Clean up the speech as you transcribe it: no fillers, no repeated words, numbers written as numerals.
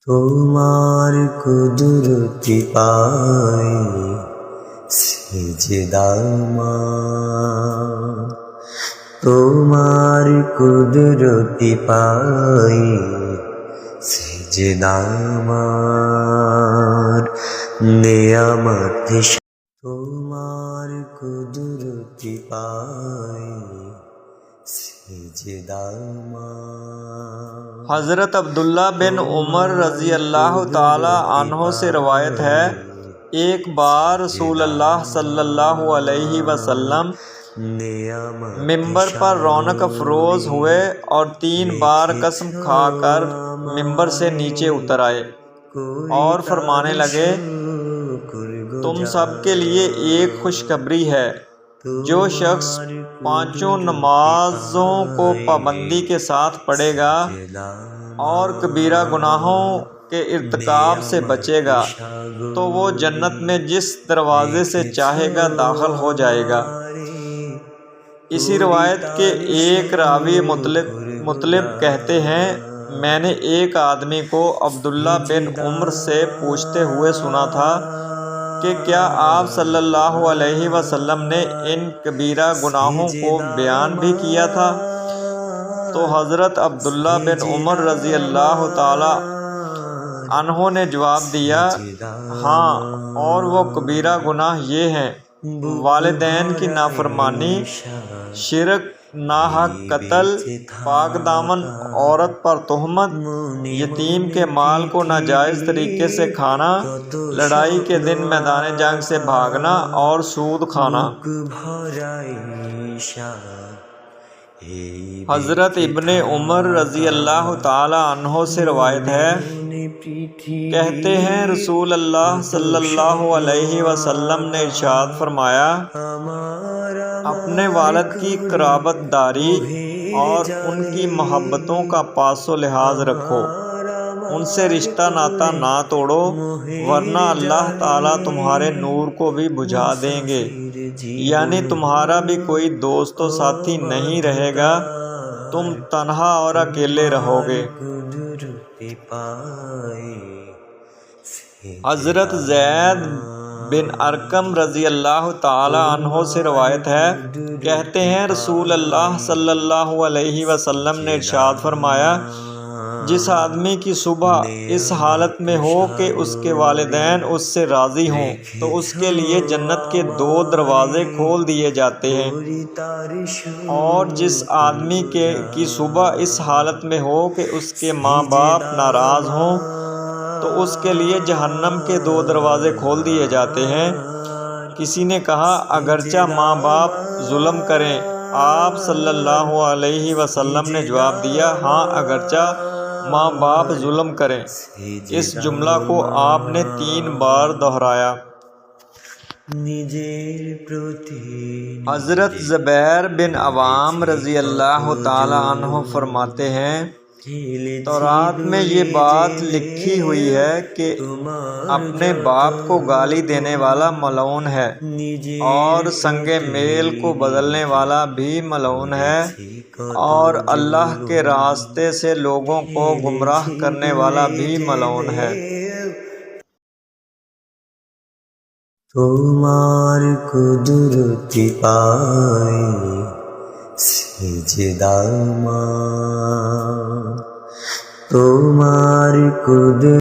তোমার কুদরতি পাই সিজদা আমার, তোমার কুদরতি পাই সিজদা আমার, নেয়ামত তোমার কুদরতি পাই সিজদা আমার। हज़रत अब्दुल्ला बिन उमर रज़ी अल्लाह ताला अन्हो से रवायत है, एक बार रसूल अल्लाह सल्लल्लाहु अलैहि वसल्लम मिंबर पर रौनक अफरोज़ हुए और 3 बार कसम खाकर मिंबर से नीचे उतर आए और फरमाने लगे, तुम सब के लिए एक खुशखबरी है, जो शख्स 5 नमाज़ों को पाबंदी के साथ पढ़ेगा और कबीरा गुनाहों के इर्तिकाब से बचेगा तो वो जन्नत में जिस दरवाज़े से चाहेगा दाखिल हो जाएगा। इसी रवायत के एक रावी मुतलिब कहते हैं, मैंने एक आदमी को अब्दुल्ला बिन उमर से पूछते हुए सुना था कि क्या आप सल्लल्लाहु अलैहि वसल्लम ने इन कबीरा गुनाहों को बयान भी किया था? तो हज़रत अब्दुल्ला बिन उमर रज़ी अल्लाह ताला अन्हो ने जवाब दिया, हाँ, और वो कबीरा गुनाह ये हैं, वालिदैन की नाफरमानी, शिरक, नाहक कत्ल, पाक दामन औरत पर तोहमत, यतीम के माल को नाजायज़ तरीके से खाना, लड़ाई के दिन मैदान जंग से भागना और सूद खाना। हज़रत इब्ने उमर रज़ी अल्लाह ताला अन्हो से रवायत है, कहते हैं रसूल अल्लाह सल्लल्लाहु अलैहि वसल्लम ने इरशाद फरमाया, अपने वालिद की क़राबतदारी और उनकी मोहब्बतों का पासो लिहाज रखो, उनसे रिश्ता नाता ना तोड़ो, वरना अल्लाह ताला तुम्हारे नूर को भी बुझा देंगे, यानी तुम्हारा भी कोई दोस्त व साथी नहीं रहेगा, तुम तन्हा और अकेले रहोगे। हज़रत ज़ैद बिन अरकम रज़ी अल्लाह ताला अन्हो से रवायत है, कहते हैं रसूल अल्लाह सल्लल्लाहु अलैहि वसल्लम ने इरशाद फरमाया, जिस आदमी की सुबह इस हालत में हो कि उसके वालिदैन उससे राज़ी हों तो उसके लिए जन्नत के 2 दरवाज़े खोल दिए जाते हैं, और जिस आदमी की सुबह इस हालत में हो कि उसके माँ बाप नाराज़ हों तो उसके लिए जहन्नम के 2 दरवाज़े खोल दिए जाते हैं। किसी ने कहा, अगरचा माँ बाप जुल्म करें? आप सल्लल्लाहु अलैहि वसल्लम ने जवाब दिया, हाँ, अगरचा माँ बाप जुल्म करें। इस जुमला को आपने 3 बार दोहराया। हज़रत ज़ुबैर बिन अवाम रज़ी अल्लाह ताला अन्हु फरमाते हैं, तौरात में ये बात लिखी हुई है कि अपने बाप को गाली देने वाला मलऊन है और संगे मेल को बदलने वाला भी मलऊन है और अल्लाह के रास्ते से लोगों को गुमराह करने वाला भी मलऊन है। তোমার কুদরতি পাই সিজদা আমার, তোমার কুদরতি